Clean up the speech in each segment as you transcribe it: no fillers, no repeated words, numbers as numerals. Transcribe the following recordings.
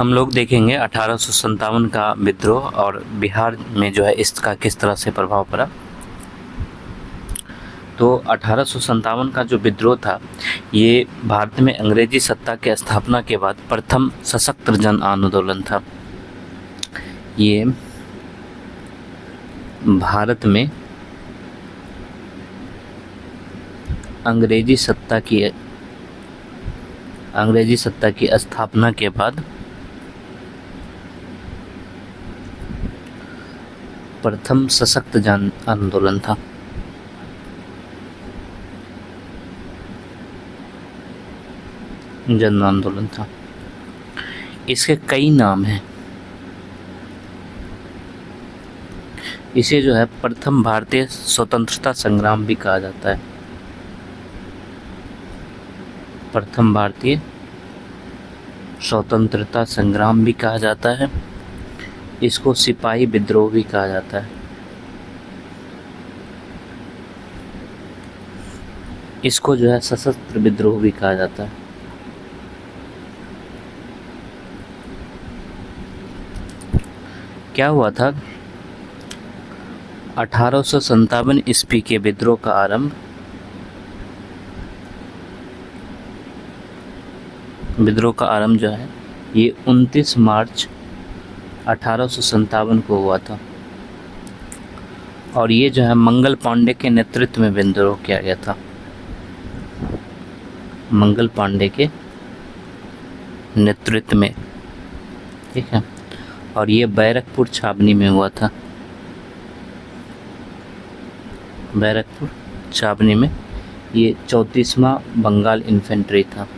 हम लोग देखेंगे 1857 का विद्रोह और बिहार में जो है इसका किस तरह से प्रभाव पड़ा। तो 1857 का जो विद्रोह था ये भारत में अंग्रेजी सत्ता के स्थापना के बाद प्रथम सशक्त जन आंदोलन था। ये भारत में अंग्रेजी सत्ता की स्थापना के बाद प्रथम सशक्त जन आंदोलन था। जन आंदोलन था। इसके कई नाम हैं। इसे जो है प्रथम भारतीय स्वतंत्रता संग्राम भी कहा जाता है। प्रथम भारतीय स्वतंत्रता संग्राम भी कहा जाता है। इसको सिपाही विद्रोह भी कहा जाता है। इसको जो है सशस्त्र विद्रोह भी कहा जाता है। क्या हुआ था? 1857 ईस्वी के विद्रोह का आरंभ जो है ये 29 मार्च 1857 को हुआ था और ये जो है मंगल पांडे के नेतृत्व में विद्रोह किया गया था। मंगल पांडे के नेतृत्व में, ठीक है। और ये बैरकपुर छावनी में हुआ था। बैरकपुर छावनी में ये 34वां बंगाल इन्फेंट्री था।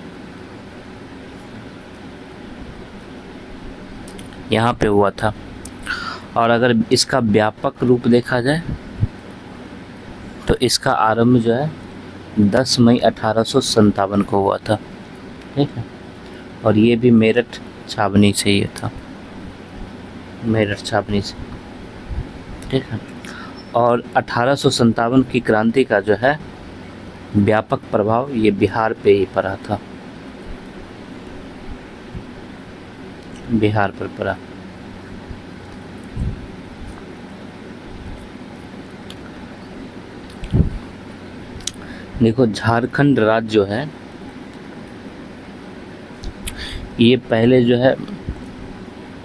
यहाँ पे हुआ था। और अगर इसका व्यापक रूप देखा जाए तो इसका आरंभ जो है 10 मई 1857 को हुआ था, ठीक है। और ये भी मेरठ छावनी से ही था, मेरठ छावनी से, ठीक है। और 1857 की क्रांति का जो है व्यापक प्रभाव ये बिहार पे ही पड़ा था, बिहार पर पड़ा। देखो, झारखंड राज्य जो है ये पहले जो है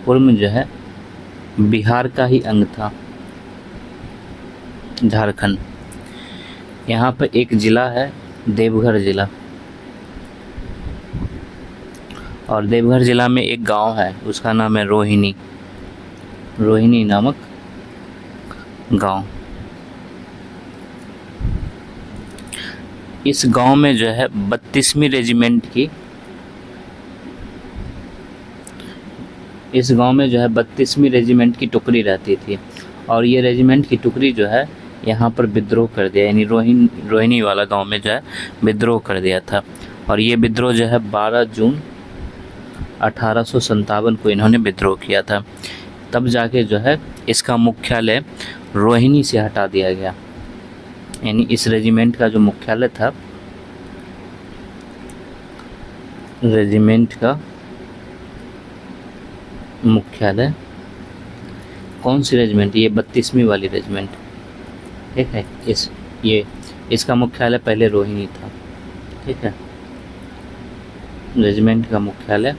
पूर्व में जो है बिहार का ही अंग था, झारखंड। यहाँ पर एक ज़िला है देवघर ज़िला, और देवघर ज़िला में एक गांव है, उसका नाम है रोहिणी, रोहिणी नामक गांव। इस गांव में जो है 32वीं रेजिमेंट की, इस गांव में जो है 32वीं रेजिमेंट की टुकड़ी रहती थी और ये रेजिमेंट की टुकड़ी जो है यहाँ पर विद्रोह कर दिया, यानी रोहिणी वाला गांव में जो है विद्रोह कर दिया था। और ये विद्रोह जो है 12 जून 1857 को इन्होंने विद्रोह किया था। तब जाके जो है इसका मुख्यालय रोहिणी से हटा दिया गया, यानी इस रेजिमेंट का जो मुख्यालय था, रेजिमेंट का मुख्यालय कौन सी रेजिमेंट? ये 32वीं वाली रेजिमेंट, ठीक है। इसका मुख्यालय पहले रोहिणी था, ठीक है। रेजिमेंट का मुख्यालय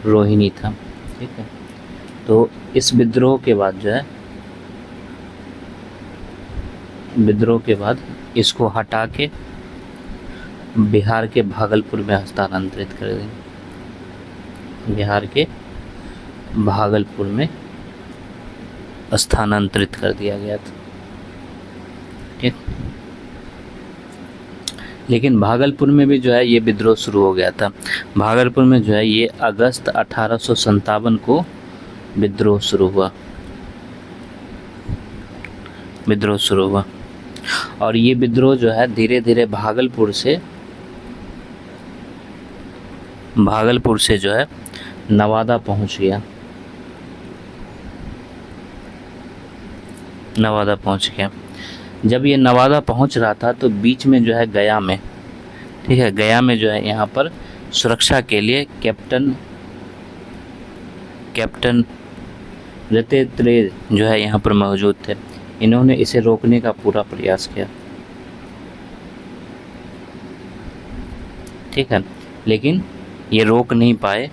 रोहिणी था, ठीक है। तो इस विद्रोह के बाद जो है, विद्रोह के बाद इसको हटा के बिहार के भागलपुर में हस्तांतरित कर देंगे, बिहार के भागलपुर में स्थानांतरित कर दिया गया था, ठीक। लेकिन भागलपुर में भी जो है ये विद्रोह शुरू हो गया था। भागलपुर में जो है ये अगस्त 1857 को विद्रोह शुरू हुआ, विद्रोह शुरू हुआ। और ये विद्रोह जो है धीरे धीरे भागलपुर से जो है नवादा पहुंच गया, नवादा पहुंच गया। जब ये नवादा पहुंच रहा था तो बीच में जो है गया में, ठीक है। गया में जो है यहाँ पर सुरक्षा के लिए कैप्टन रतेत्रे जो है यहाँ पर मौजूद थे। इन्होंने इसे रोकने का पूरा प्रयास किया, ठीक है, लेकिन ये रोक नहीं पाए,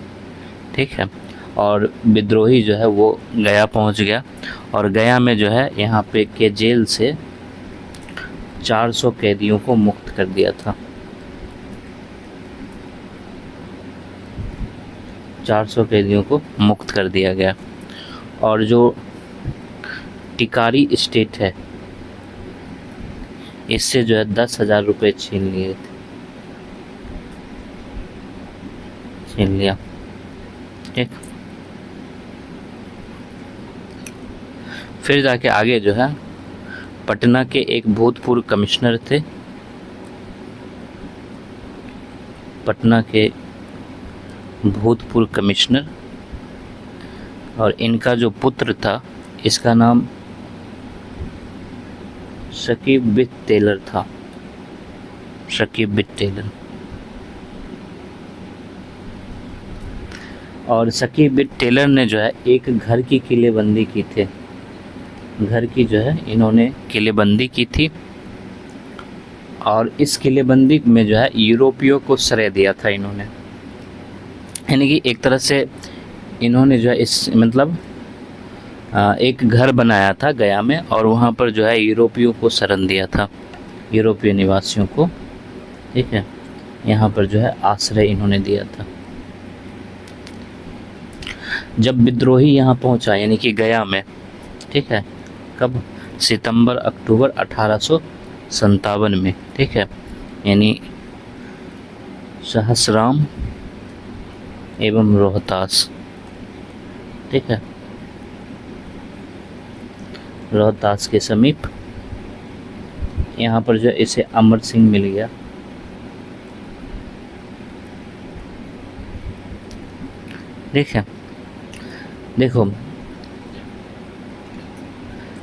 ठीक है। और विद्रोही जो है वो गया पहुंच गया और गया में जो है यहाँ पे के जेल से 400 कैदियों को मुक्त कर दिया था। 400 कैदियों को मुक्त कर दिया गया और जो टिकारी स्टेट है इससे जो है 10,000 रुपये छीन लिया, ठीक। फिर जाके आगे जो है पटना के एक भूतपूर्व कमिश्नर थे, पटना के भूतपूर्व कमिश्नर, और इनका जो पुत्र था इसका नाम शकीब बिट टेलर था, शकीब बिट टेलर। और शकीब बिट टेलर ने जो है एक घर की किलेबंदी की थी, घर की जो है इन्होंने किलेबंदी की थी और इस किलेबंदी में जो है यूरोपियों को श्रेय दिया था इन्होंने, यानी कि एक तरह से इन्होंने जो है इस मतलब एक घर बनाया था गया में और वहाँ पर जो है यूरोपियों को शरण दिया था, यूरोपीय निवासियों को, ठीक है, यहाँ पर जो है आश्रय इन्होंने दिया था। जब विद्रोही यहाँ पहुँचा यानी कि गया में, ठीक है, कब, सितंबर अक्टूबर 1857 में, ठीक है, यानी सहसराम एवं रोहतास, ठीक है, रोहतास के समीप यहाँ पर जो इसे अमर सिंह मिल गया, ठीक है। देखो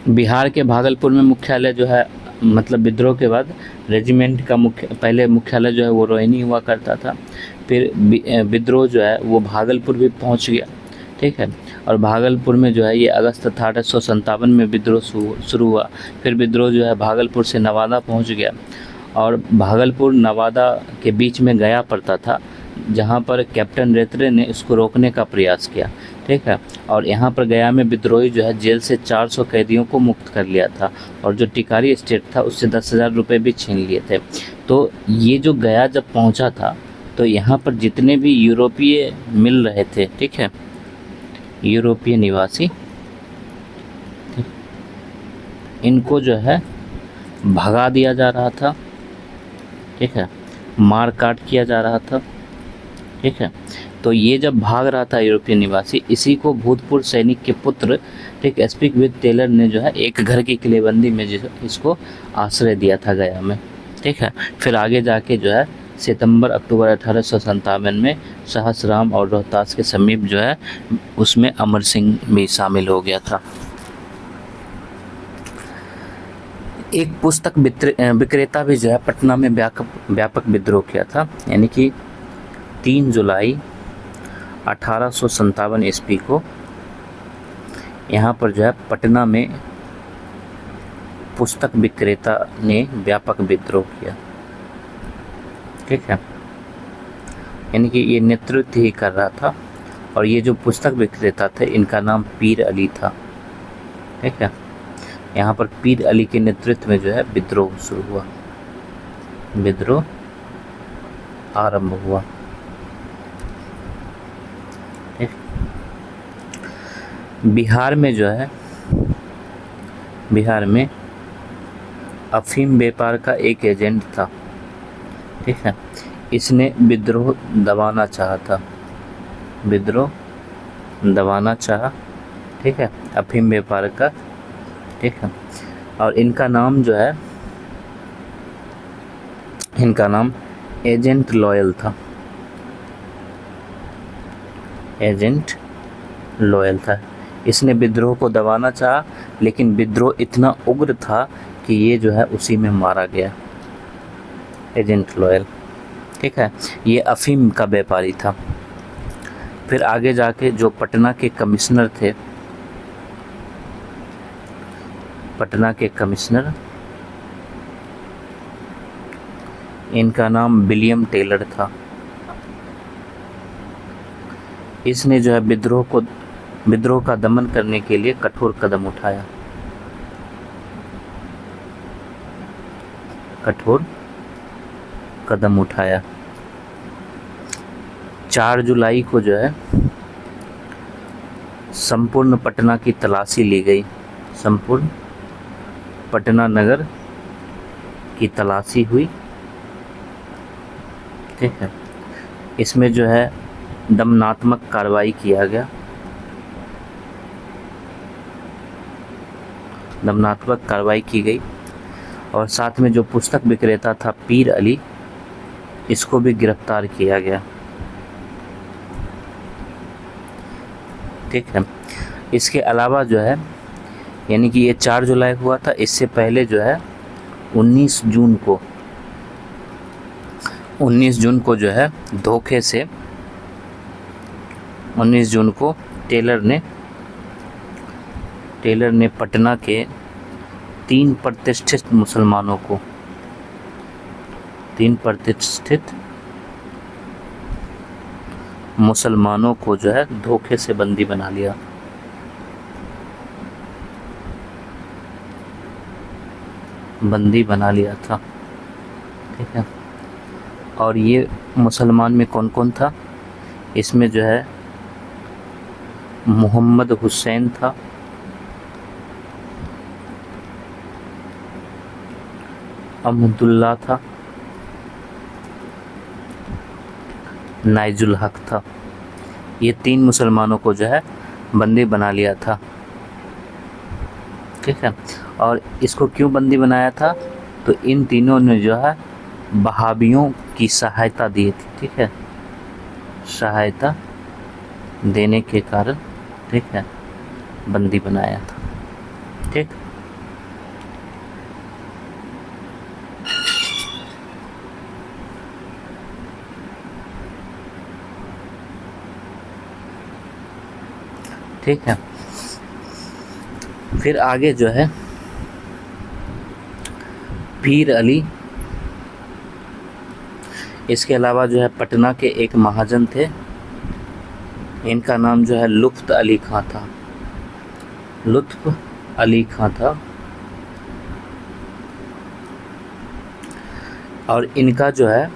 बिहार के भागलपुर में मुख्यालय जो है मतलब विद्रोह के बाद रेजिमेंट का पहले मुख्यालय जो है वो रोहिणी हुआ करता था, फिर विद्रोह जो है वो भागलपुर भी पहुंच गया, ठीक है, और भागलपुर में जो है ये अगस्त 1857 में विद्रोह शुरू हुआ। फिर विद्रोह जो है भागलपुर से नवादा पहुंच गया और भागलपुर नवादा के बीच में गया पड़ता था, जहां पर कैप्टन रेत्रे ने इसको रोकने का प्रयास किया, ठीक है, और यहाँ पर गया में विद्रोही जो है जेल से 400 कैदियों को मुक्त कर लिया था और जो टिकारी स्टेट था उससे 10,000 रुपये भी छीन लिए थे। तो ये जो गया जब पहुँचा था तो यहाँ पर जितने भी यूरोपीय मिल रहे थे, ठीक है, यूरोपीय निवासी, इनको जो है भगा दिया जा रहा था, ठीक है, मार काट किया जा रहा था, ठीक है। तो ये जब भाग रहा था यूरोपीय निवासी, इसी को भूतपूर्व सैनिक के पुत्र, ठीक, स्पीक विद टेलर ने जो है एक घर की किलेबंदी में जो इसको आश्रय दिया था गया में, ठीक है। फिर आगे जाके जो है सितंबर अक्टूबर 1857 में सहसराम और रोहतास के समीप जो है उसमें अमर सिंह भी शामिल हो गया था। एक पुस्तक विक्रेता भी जो है पटना में व्यापक विद्रोह किया था, यानी कि 3 जुलाई 1857 ईस्वी को यहाँ पर जो है पटना में पुस्तक विक्रेता ने व्यापक विद्रोह किया, ठीक है, यानी कि ये नेतृत्व ही कर रहा था और ये जो पुस्तक विक्रेता थे इनका नाम पीर अली था, ठीक है। यहाँ पर पीर अली के नेतृत्व में जो है विद्रोह शुरू हुआ, विद्रोह आरंभ हुआ, ठीक। बिहार में जो है बिहार में अफीम व्यापार का एक एजेंट था, ठीक है, इसने विद्रोह दबाना चाहा था, विद्रोह दबाना चाहा, ठीक है, अफीम व्यापार का, ठीक है। और इनका नाम जो है, इनका नाम एजेंट लॉयल था, एजेंट लॉयल था। इसने विद्रोह को दबाना चाहा लेकिन विद्रोह इतना उग्र था कि ये जो है उसी में मारा गया, एजेंट लॉयल, ठीक है, ये अफीम का व्यापारी था। फिर आगे जाके जो पटना के कमिश्नर थे, पटना के कमिश्नर, इनका नाम विलियम टेलर था। इसने जो है विद्रोह का दमन करने के लिए कठोर कदम उठाया, कठोर कदम उठाया। 4 जुलाई को जो है संपूर्ण पटना की तलाशी ली गई, संपूर्ण पटना नगर की तलाशी हुई। ठीक है, इसमें जो है दमनात्मक कार्रवाई किया गया, दमनात्मक कार्रवाई की गई। और साथ में जो पुस्तक विक्रेता था पीर अली, इसको भी गिरफ्तार किया गया। ठीक है, इसके अलावा जो है, यानी कि ये 4 जुलाई हुआ था, इससे पहले जो है 19 जून को जो है धोखे से 19 जून को टेलर ने पटना के 3 प्रतिष्ठित मुसलमानों को जो है धोखे से बंदी बना लिया। था। ठीक है, और ये मुसलमान में कौन कौन था? इसमें जो है मोहम्मद हुसैन था, अहमदुल्ला था, नाइजुल हक था। ये 3 मुसलमानों को जो है बंदी बना लिया था। ठीक है, और इसको क्यों बंदी बनाया था? तो इन तीनों ने जो है वहाबियों की सहायता दी थी। ठीक है, सहायता देने के कारण, ठीक है, बंदी बनाया था। ठीक, ठीक है। फिर आगे जो है पीर अली, इसके अलावा जो है पटना के एक महाजन थे, इनका नाम जो है लुत्फ़ अली खां था, लुत्फ़ अली खां था। और इनका जो है,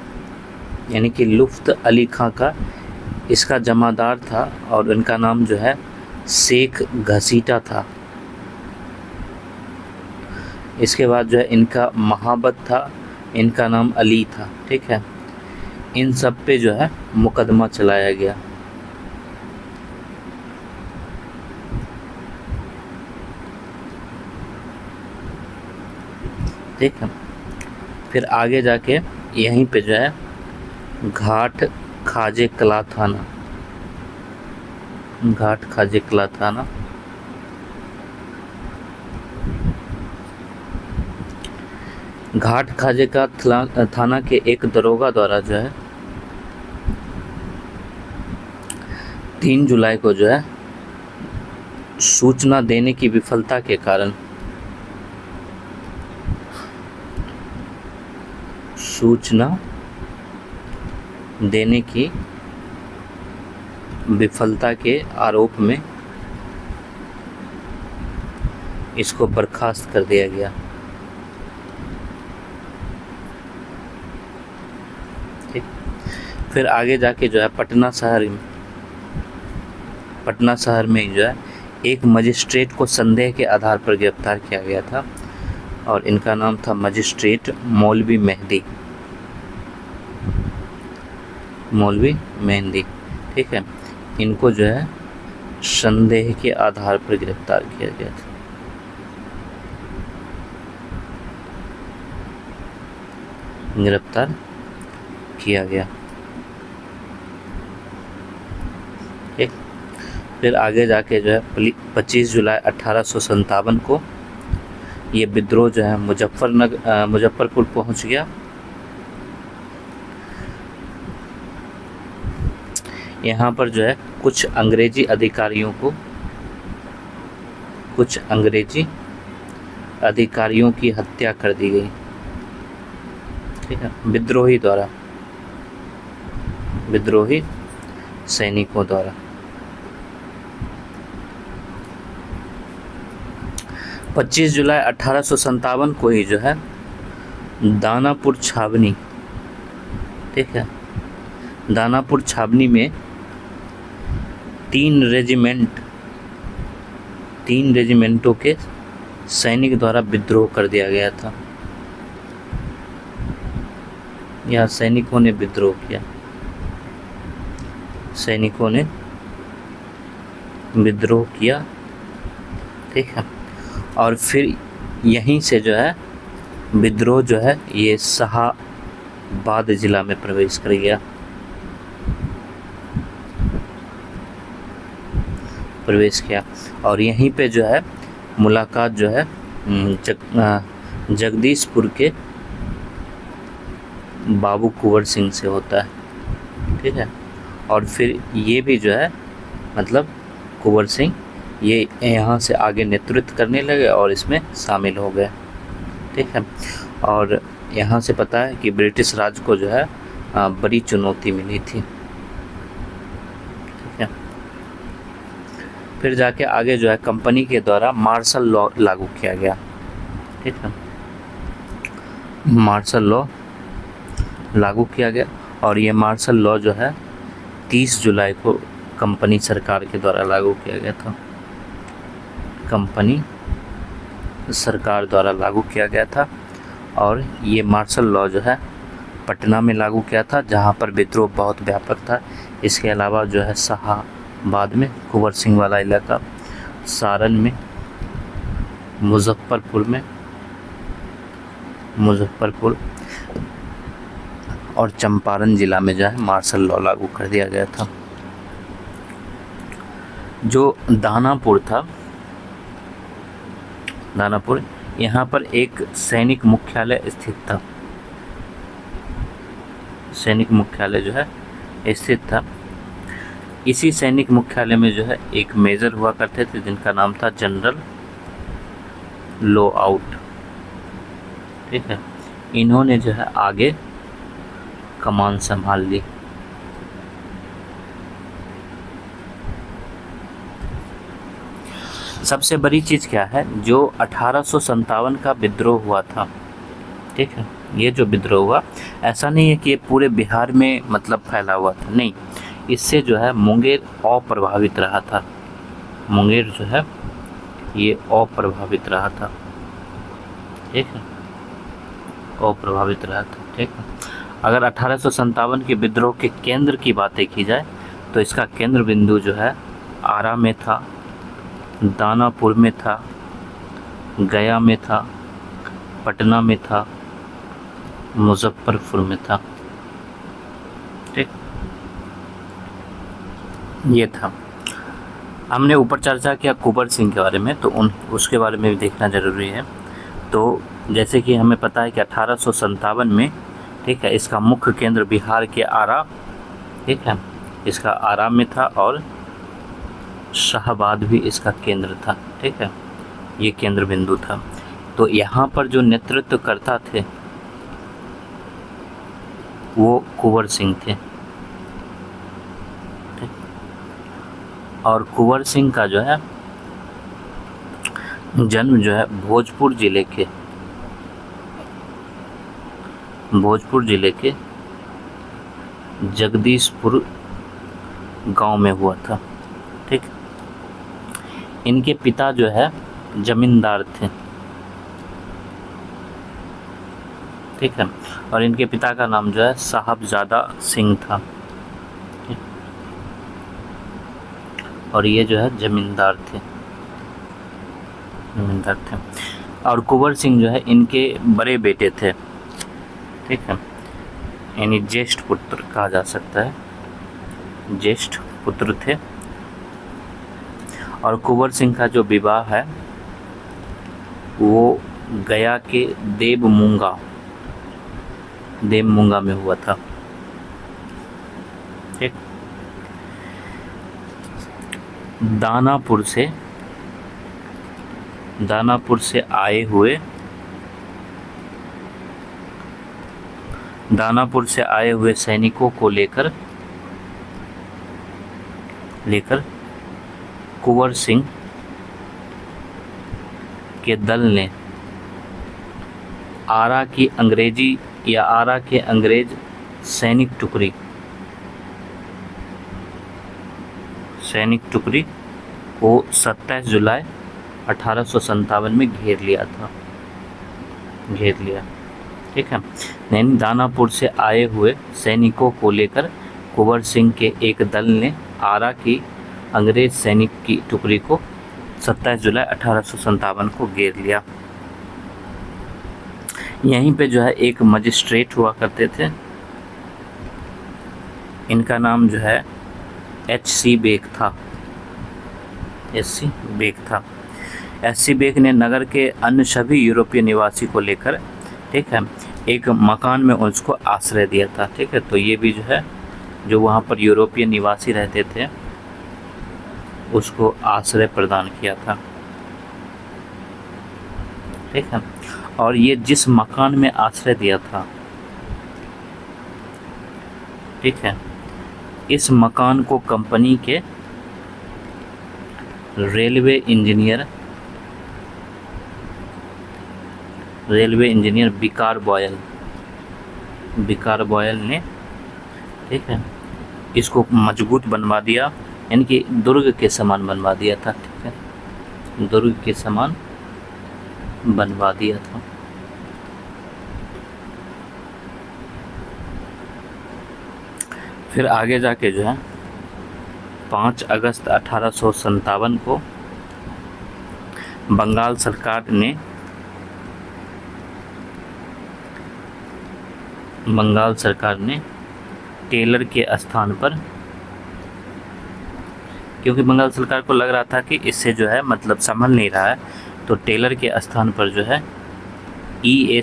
यानी कि लुत्फ़ अली खां का, इसका जमादार था और इनका नाम जो है शेख घसीटा था। इसके बाद जो है इनका महाबत था, इनका नाम अली था। ठीक है, इन सब पे जो है मुकदमा चलाया गया। ठीक है, फिर आगे जाके यहीं पे जो है घाट खाजे कला थाना, घाट खाजे कला थाना, घाट खाजे का थाना के एक दरोगा द्वारा जो है 3 जुलाई को जो है सूचना देने की विफलता के कारण, सूचना देने की विफलता के आरोप में इसको बर्खास्त कर दिया गया। ठीक, फिर आगे जाके जो है पटना शहर में जो है एक मजिस्ट्रेट को संदेह के आधार पर गिरफ्तार किया गया था और इनका नाम था मजिस्ट्रेट मौलवी मेहंदी। ठीक है, इनको जो है संदेह के आधार पर गिरफ्तार किया गया था। गिरफ्तार किया गया। ठीक, फिर आगे जाके जो है 25 जुलाई 1857 को ये विद्रोह जो है मुजफ्फरपुर पहुंच गया यहाँ पर जो है कुछ अंग्रेजी अधिकारियों की हत्या कर दी गई, ठीक है, विद्रोही सैनिकों द्वारा। 25 जुलाई 1857 को ही जो है दानापुर छावनी, ठीक है, दानापुर छावनी में 3 रेजिमेंटों के सैनिक द्वारा विद्रोह कर दिया गया था। यहाँ सैनिकों ने विद्रोह किया, ठीक है। और फिर यहीं से जो है विद्रोह जो है ये शाहाबाद जिला में प्रवेश कर गया, और यहीं पे जो है मुलाकात जो है जगदीशपुर के बाबू कुंवर सिंह से होता है, ठीक है। और फिर ये भी जो है मतलब कुंवर सिंह ये यहाँ से आगे नेतृत्व करने लगे और इसमें शामिल हो गए, ठीक है। और यहाँ से पता है कि ब्रिटिश राज को जो है बड़ी चुनौती मिली थी, ठीक है। फिर जाके आगे जो है कंपनी के द्वारा मार्शल लॉ लागू किया गया, ठीक है, मार्शल लॉ लागू किया गया। और ये मार्शल लॉ जो है 30 जुलाई को कंपनी सरकार के द्वारा लागू किया गया था, कंपनी सरकार द्वारा लागू किया गया था। और ये मार्शल लॉ जो है पटना में लागू किया था, जहाँ पर विद्रोह बहुत व्यापक था। इसके अलावा जो है शाहाबाद में, कुंवर सिंह वाला इलाका, सारण में, मुजफ्फरपुर और चंपारण जिला में जो है मार्शल लॉ लागू कर दिया गया था। जो दानापुर था, यहाँ पर एक सैनिक मुख्यालय स्थित था, जो है स्थित था। इसी सैनिक मुख्यालय में जो है एक मेजर हुआ करते थे जिनका नाम था जनरल लो आउट, ठीक है। इन्होंने जो है आगे कमान संभाल ली। सबसे बड़ी चीज़ क्या है, जो 1857 का विद्रोह हुआ था, ठीक है, ये जो विद्रोह हुआ ऐसा नहीं है कि ये पूरे बिहार में मतलब फैला हुआ था, नहीं, इससे जो है मुंगेर अप्रभावित रहा था, मुंगेर जो है ये अप्रभावित रहा था, ठीक है, अप्रभावित रहा था, ठीक है। अगर 1857 के विद्रोह के केंद्र की बातें की जाए तो इसका केंद्र बिंदु जो है आरा में था, दानापुर में था, गया में था, पटना में था, मुजफ्फरपुर में था, ठीक, ये था। हमने ऊपर चर्चा किया कुंवर सिंह के बारे में, तो उसके बारे में भी देखना ज़रूरी है। तो जैसे कि हमें पता है कि 1857 में, ठीक है, इसका मुख्य केंद्र बिहार के आरा, ठीक है, इसका आरा में था और शाहाबाद भी इसका केंद्र था, ठीक है, ये केंद्र बिंदु था। तो यहाँ पर जो नेतृत्व करता थे वो कुंवर सिंह थे, ठीक? और कुंवर सिंह का जो है जन्म जो है भोजपुर जिले के जगदीशपुर गांव में हुआ था, ठीक। इनके पिता जो है जमींदार थे, ठीक है, और इनके पिता का नाम जो है साहबजादा सिंह था, ठीक? और ये जो है जमींदार थे। और कुंवर सिंह जो है इनके बड़े बेटे थे, ठीक है, यानी ज्येष्ठ पुत्र कहा जा सकता है, ज्येष्ठ पुत्र थे। और कुंवर सिंह का जो विवाह है वो गया के देवमुंगा में हुआ था, ठीक। दानापुर से आए हुए सैनिकों को लेकर कुंवर सिंह के दल ने आरा के अंग्रेज सैनिक टुकड़ी को 27 जुलाई 1857 में घेर लिया। ठीक है, यानी दानापुर से आए हुए सैनिकों को लेकर कुंवर सिंह के एक दल ने आरा की अंग्रेज सैनिक की टुकड़ी को 27 जुलाई 1857 को घेर लिया। यहीं पे जो है एक मजिस्ट्रेट हुआ करते थे, इनका नाम जो है एच.सी. बेग बेग ने नगर के अन्य सभी यूरोपीय निवासी को लेकर, ठीक है, एक मकान में उसको आश्रय दिया था। ठीक है, तो ये भी जो है जो वहाँ पर यूरोपीय निवासी रहते थे उसको आश्रय प्रदान किया था। ठीक है, और ये जिस मकान में आश्रय दिया था, ठीक है, इस मकान को कंपनी के रेलवे इंजीनियर बिकार बॉयल ने, ठीक है, इसको मजबूत बनवा दिया, यानी कि दुर्ग के समान बनवा दिया था। ठीक है, दुर्ग के समान बनवा दिया था। फिर आगे जाके जो है 5 अगस्त 1857 को बंगाल सरकार ने टेलर के स्थान पर, क्योंकि बंगाल सरकार को लग रहा था कि इससे जो है मतलब संभल नहीं रहा है, तो टेलर के स्थान पर जो है E.A.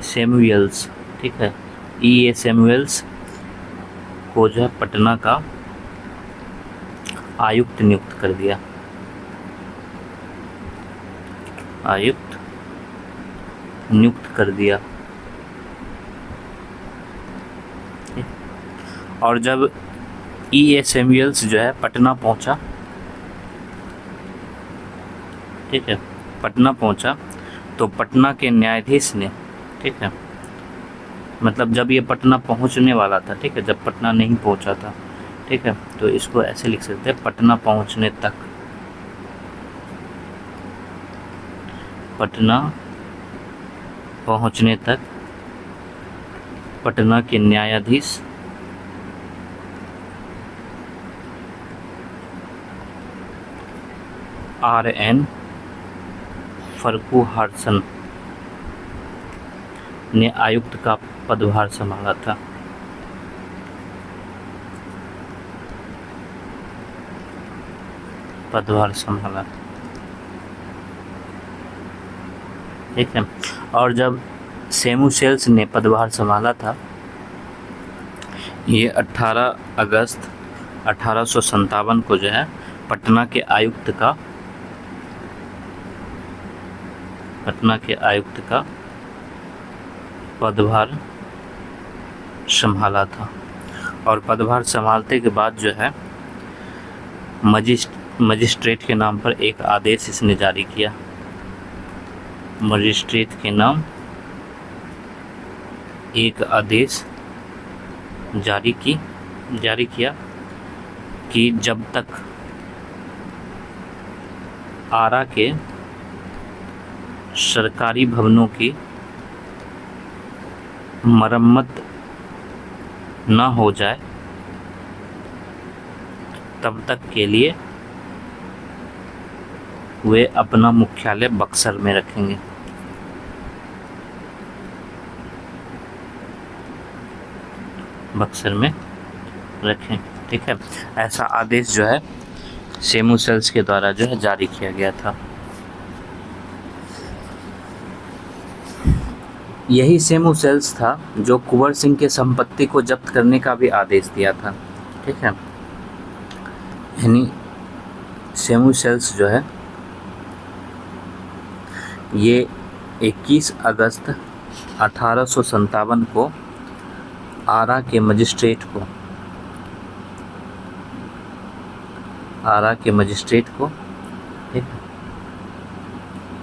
सैमुअल्स, ठीक है, E.A. सैमुअल्स को जो है पटना का आयुक्त नियुक्त कर दिया। और जब E.A. सैमुअल्स जो है पटना पहुंचा, ठीक है, पटना पहुंचा तो पटना के न्यायाधीश ने, ठीक है, मतलब जब ये पटना पहुंचने वाला था, ठीक है, जब पटना नहीं पहुंचा था, ठीक है, तो इसको ऐसे लिख सकते हैं, पटना पहुंचने तक पटना के न्यायाधीश R.N. फर्गुसन ने आयुक्त का पदभार संभाला था। ठीक है, और जब सैमुअल्स ने पदभार संभाला था, ये 18 अगस्त 1857 को जो है पटना के आयुक्त का पदभार संभाला था। और पदभार संभालते के बाद जो है मजिस्ट्रेट के नाम पर एक आदेश इसने जारी किया। मजिस्ट्रेट के नाम एक आदेश जारी किया कि जब तक आरा के सरकारी भवनों की मरम्मत न हो जाए तब तक के लिए वे अपना मुख्यालय बक्सर में रखेंगे। ठीक है, ऐसा आदेश जो है सैमुअल्स के द्वारा जो है जारी किया गया था। यही सैमुअल्स था जो कुंवर सिंह के संपत्ति को जब्त करने का भी आदेश दिया था। ठीक है, यानी सेमूसेल्स जो है ये 21 अगस्त 1857 को आरा के मजिस्ट्रेट को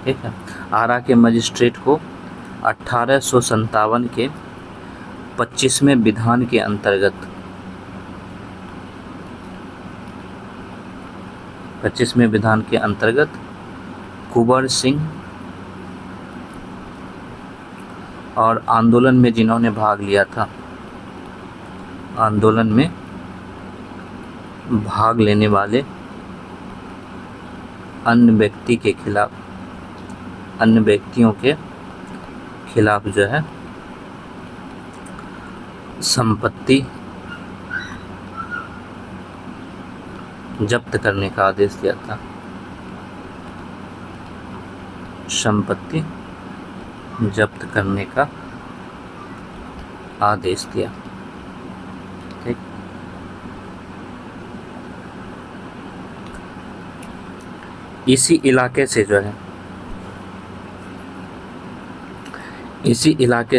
ठीक है आरा के मजिस्ट्रेट को 1857 के 25वें विधान के अंतर्गत 25वें विधान के अंतर्गत कुंवर सिंह और आंदोलन में जिन्होंने भाग लिया था, आंदोलन में भाग लेने वाले अन्य व्यक्तियों के खिलाफ जो है संपत्ति जब्त करने का आदेश दिया था, संपत्ति जब्त करने का आदेश दिया। ठीक, इसी इलाके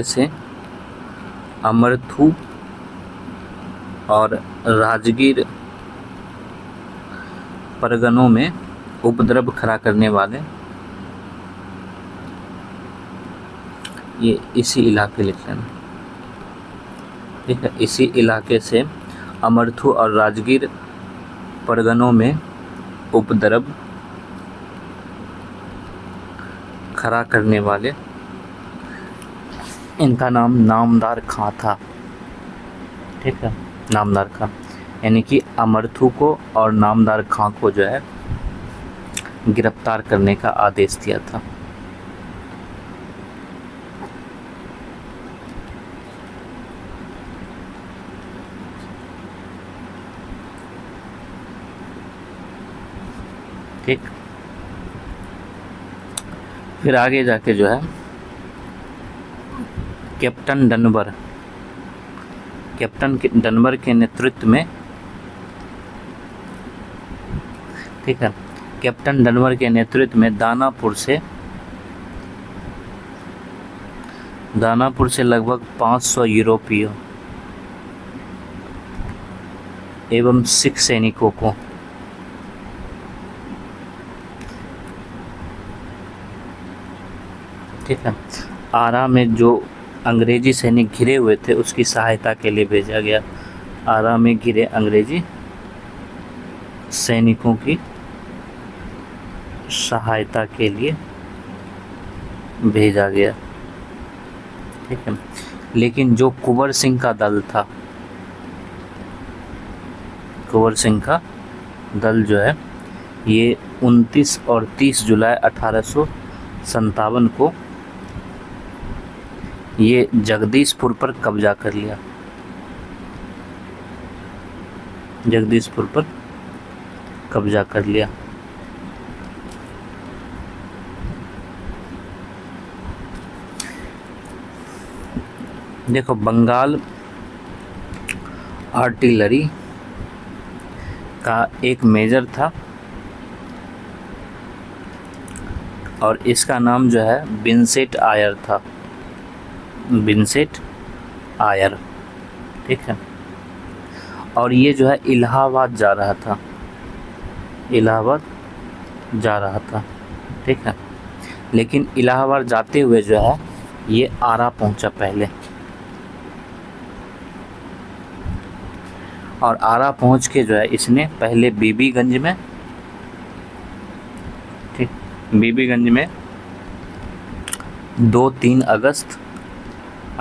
से अमरथू और राजगीर परगनों में उपद्रव खड़ा करने वाले, ये इसी इलाके लिख लेना। ठीक है, इसी इलाके से अमरथू और राजगीर परगनों में उपद्रव खड़ा करने वाले, इनका नाम नामदार खां था। ठीक है, नामदार खां, यानी कि अमरथू को और नामदार खां को जो है गिरफ्तार करने का आदेश दिया था। ठीक, फिर आगे जाके जो है कैप्टन डनवर के नेतृत्व में, ठीक है, कैप्टन डनवर के नेतृत्व में दानापुर से लगभग 500 यूरोपीय एवं सिख सैनिकों को ठीक है आरा में जो अंग्रेजी सैनिक घिरे हुए थे उसकी सहायता के लिए भेजा गया। आरा में घिरे अंग्रेजी सैनिकों की सहायता के लिए भेजा गया। ठीक है, लेकिन जो कुंवर सिंह का दल था, कुंवर सिंह का दल जो है ये 29 और 30 जुलाई 1857 को ये जगदीशपुर पर कब्जा कर लिया। जगदीशपुर पर कब्जा कर लिया। देखो, बंगाल आर्टिलरी का एक मेजर था और इसका नाम जो है विंसेंट आयर था, विंसेंट आयर। ठीक है, और ये जो है इलाहाबाद जा रहा था, इलाहाबाद जा रहा था। ठीक है, लेकिन इलाहाबाद जाते हुए जो है ये आरा पहुंचा पहले, और आरा पहुंच के जो है इसने पहले बीबीगंज में, ठीक, बीबीगंज में 2-3 अगस्त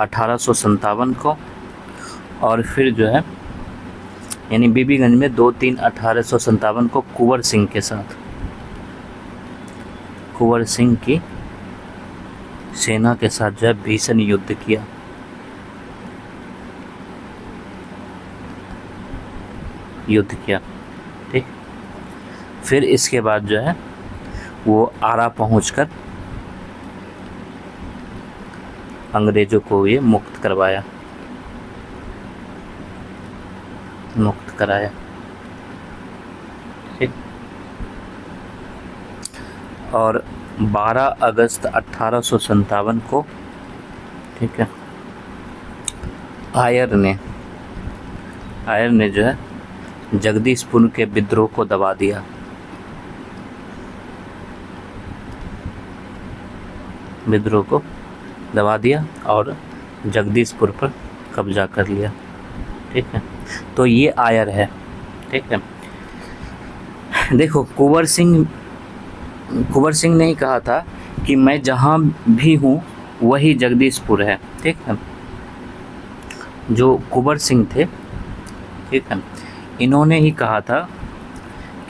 1857 को, और फिर जो है यानी बीबीगंज में 2-3 1857 को कुंवर सिंह के साथ, कुंवर सिंह की सेना के साथ जो है भीषण युद्ध किया। ठीक, फिर इसके बाद जो है वो आरा पहुंचकर अंग्रेजों को ये मुक्त कराया। और 12 अगस्त 1857 को, ठीक है, आयर ने जो है जगदीशपुर के विद्रोह को दबा दिया। विद्रोह को दबा दिया और जगदीशपुर पर कब्जा कर लिया। ठीक है, तो ये आयर है। ठीक है, देखो कुंवर सिंह ने ही कहा था कि मैं जहाँ भी हूँ वही जगदीशपुर है। ठीक है, जो कुंवर सिंह थे, ठीक है, इन्होंने ही कहा था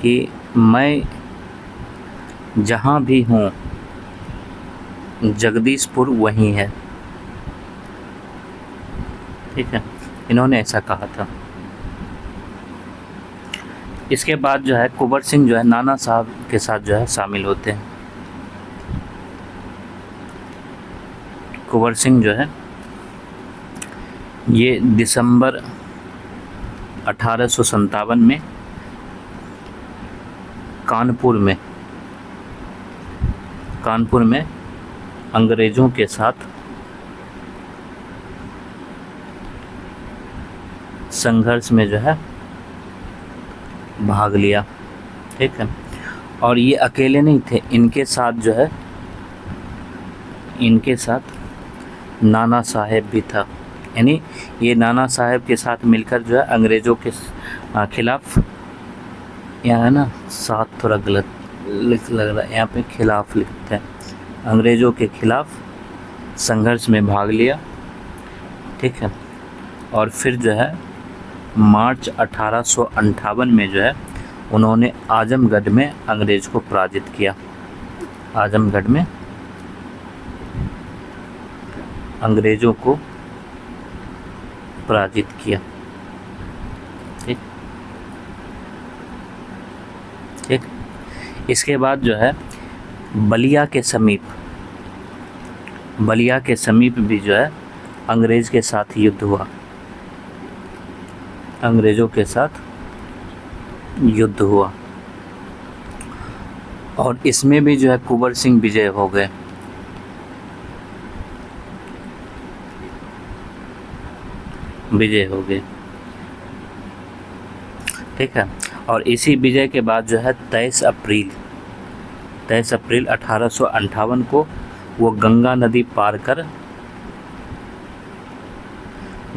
कि मैं जहाँ भी हूँ जगदीशपुर वही है। ठीक है, इन्होंने ऐसा कहा था। इसके बाद जो है कुंवर सिंह जो है नाना साहब के साथ जो है शामिल होते हैं। कुंवर सिंह जो है ये दिसंबर 1857 में कानपुर में अंग्रेज़ों के साथ संघर्ष में जो है भाग लिया। ठीक है, और ये अकेले नहीं थे, इनके साथ जो है इनके साथ नाना साहेब भी था। यानी ये नाना साहेब के साथ मिलकर जो है अंग्रेज़ों के खिलाफ, यहाँ है ना साथ थोड़ा गलत लग रहा है, यहाँ पे खिलाफ लिखते हैं, अंग्रेज़ों के खिलाफ संघर्ष में भाग लिया। ठीक है, और फिर जो है मार्च 1858 में जो है उन्होंने आजमगढ़ में अंग्रेज़ को पराजित किया। आजमगढ़ में अंग्रेज़ों को पराजित किया। ठीक, इसके बाद जो है बलिया के समीप भी जो है अंग्रेज़ के साथ युद्ध हुआ। अंग्रेज़ों के साथ युद्ध हुआ और इसमें भी जो है कुंवर सिंह विजय हो गए। ठीक है, और इसी विजय के बाद जो है 23 अप्रैल 1858 को वो गंगा नदी पार कर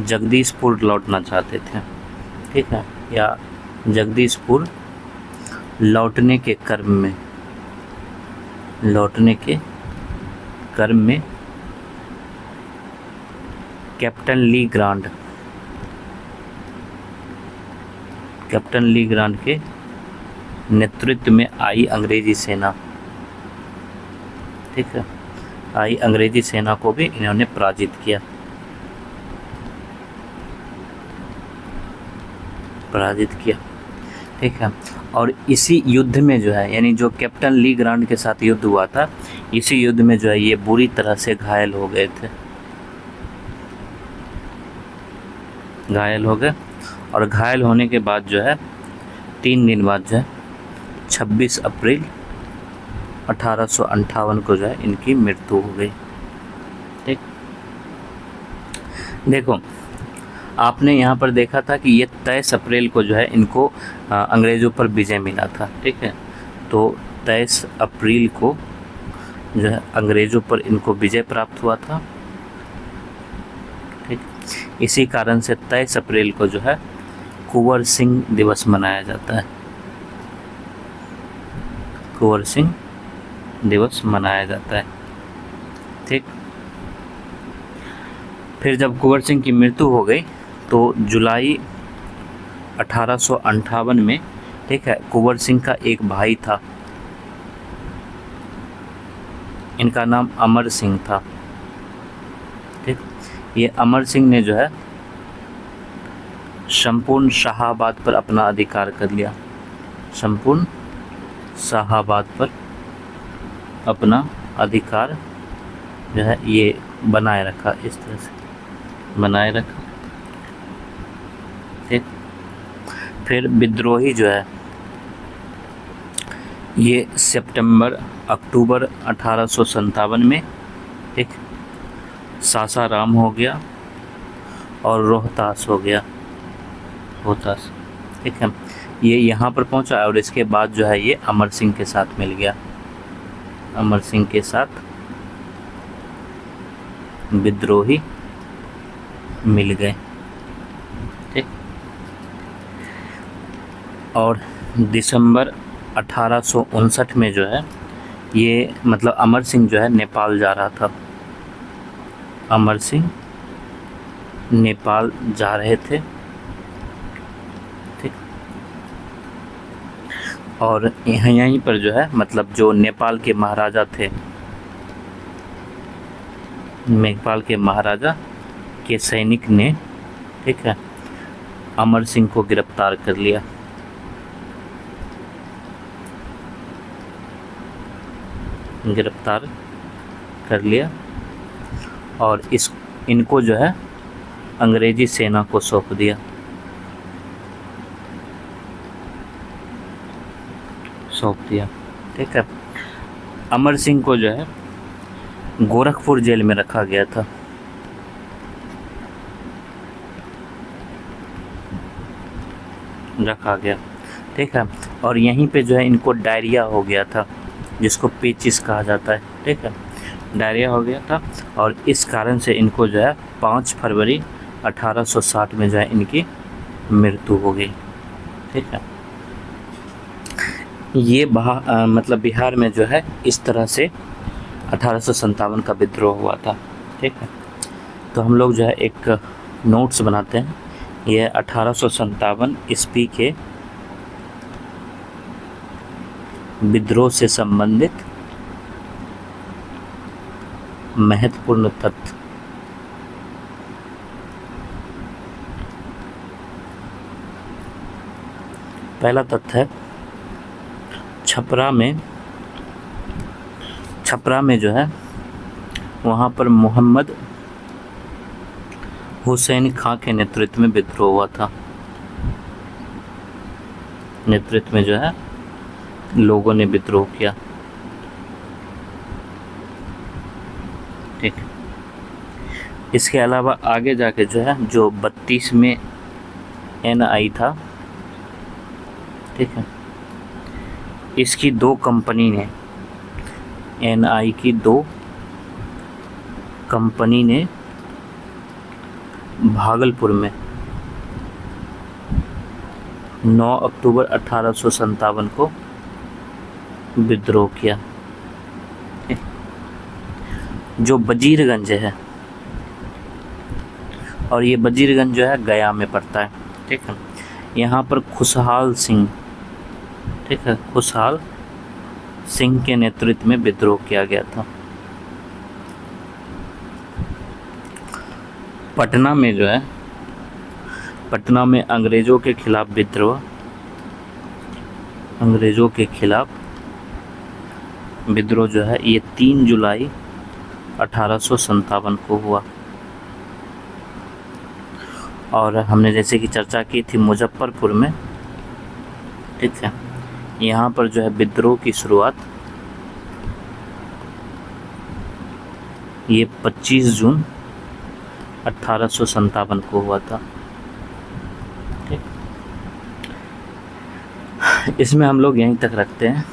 जगदीशपुर लौटना चाहते थे। ठीक है, या जगदीशपुर लौटने के क्रम में कैप्टन ली ग्रांट के नेतृत्व में आई अंग्रेजी सेना, ठीक है, आई अंग्रेजी सेना को भी इन्होंने पराजित किया। ठीक है, और इसी युद्ध में जो है, यानी जो कैप्टन ली ग्रांट के साथ युद्ध हुआ था, इसी युद्ध में जो है ये बुरी तरह से घायल हो गए और घायल होने के बाद जो है 3 दिन बाद जो है 26 अप्रैल 1858 को जो है इनकी मृत्यु हो गई। ठीक, देखो आपने यहाँ पर देखा था कि ये 23 अप्रैल को जो है इनको अंग्रेज़ों पर विजय मिला था। ठीक है, तो 23 अप्रैल को जो है अंग्रेज़ों पर इनको विजय प्राप्त हुआ था। ठीक, इसी कारण से 23 अप्रैल को जो है कुंवर सिंह दिवस मनाया जाता है। कुंवर सिंह दिवस मनाया जाता है। ठीक, फिर जब कुंवर सिंह की मृत्यु हो गई तो जुलाई 1858 में, ठीक है, कुंवर सिंह का एक भाई था, इनका नाम अमर सिंह था। ठीक, ये अमर सिंह ने जो है संपूर्ण शाहाबाद पर अपना अधिकार कर लिया। संपूर्ण शाहाबाद पर अपना अधिकार जो है ये बनाए रखा, इस तरह से बनाए रखा। ठीक, फिर विद्रोही जो है ये सितंबर अक्टूबर 1857 में, ठीक, सासाराम हो गया और रोहतास हो गया, रोहतास, ठीक है। ये यहाँ पर पहुँचा और इसके बाद जो है ये अमर सिंह के साथ मिल गया, अमर सिंह के साथ विद्रोही मिल गए, ठीक। और दिसंबर 1859 में जो है ये मतलब अमर सिंह जो है नेपाल जा रहा था, अमर सिंह नेपाल जा रहे थे, ठीक। और यहीं पर जो है मतलब जो नेपाल के महाराजा थे, नेपाल के महाराजा के सैनिक ने, ठीक है, अमर सिंह को गिरफ्तार कर लिया, गिरफ्तार कर लिया और इनको जो है अंग्रेजी सेना को सौंप दिया, ठीक है। अमर सिंह को जो है गोरखपुर जेल में रखा गया था, रखा गया, ठीक है। और यहीं पे जो है इनको डायरिया हो गया था, जिसको पेचिस कहा जाता है, ठीक है, डायरिया हो गया था और इस कारण से इनको जो है 5 फरवरी 1860 में जो है इनकी मृत्यु हो गई, ठीक है। ये मतलब बिहार में जो है इस तरह से 1857 का विद्रोह हुआ था, ठीक है। तो हम लोग जो है एक नोट्स बनाते हैं, ये 1857 ईस्वी के विद्रोह से संबंधित महत्वपूर्ण तथ्य। पहला तथ्य है छपरा में जो है वहाँ पर मोहम्मद हुसैन खां के नेतृत्व में विद्रोह हुआ था, नेतृत्व में जो है लोगों ने विद्रोह किया, ठीक। इसके अलावा आगे जाके जो है जो 32 में NI था, ठीक है, इसकी 2 कंपनी ने, NI की 2 कंपनी ने भागलपुर में 9 अक्टूबर 1857 को विद्रोह किया, जो वजीरगंज है, और ये वजीरगंज जो है गया में पड़ता है, ठीक है। यहाँ पर खुशहाल सिंह, ठीक है, खुशहाल सिंह के नेतृत्व में विद्रोह किया गया था। पटना में जो है, पटना में अंग्रेज़ों के खिलाफ विद्रोह, अंग्रेज़ों के खिलाफ विद्रोह जो है ये 3 जुलाई 1857 को हुआ। और हमने जैसे कि चर्चा की थी मुजफ्फरपुर में, ठीक है, यहाँ पर जो है विद्रोह की शुरुआत ये 25 जून 1857 को हुआ था, ठीक। इसमें हम लोग यहीं तक रखते हैं।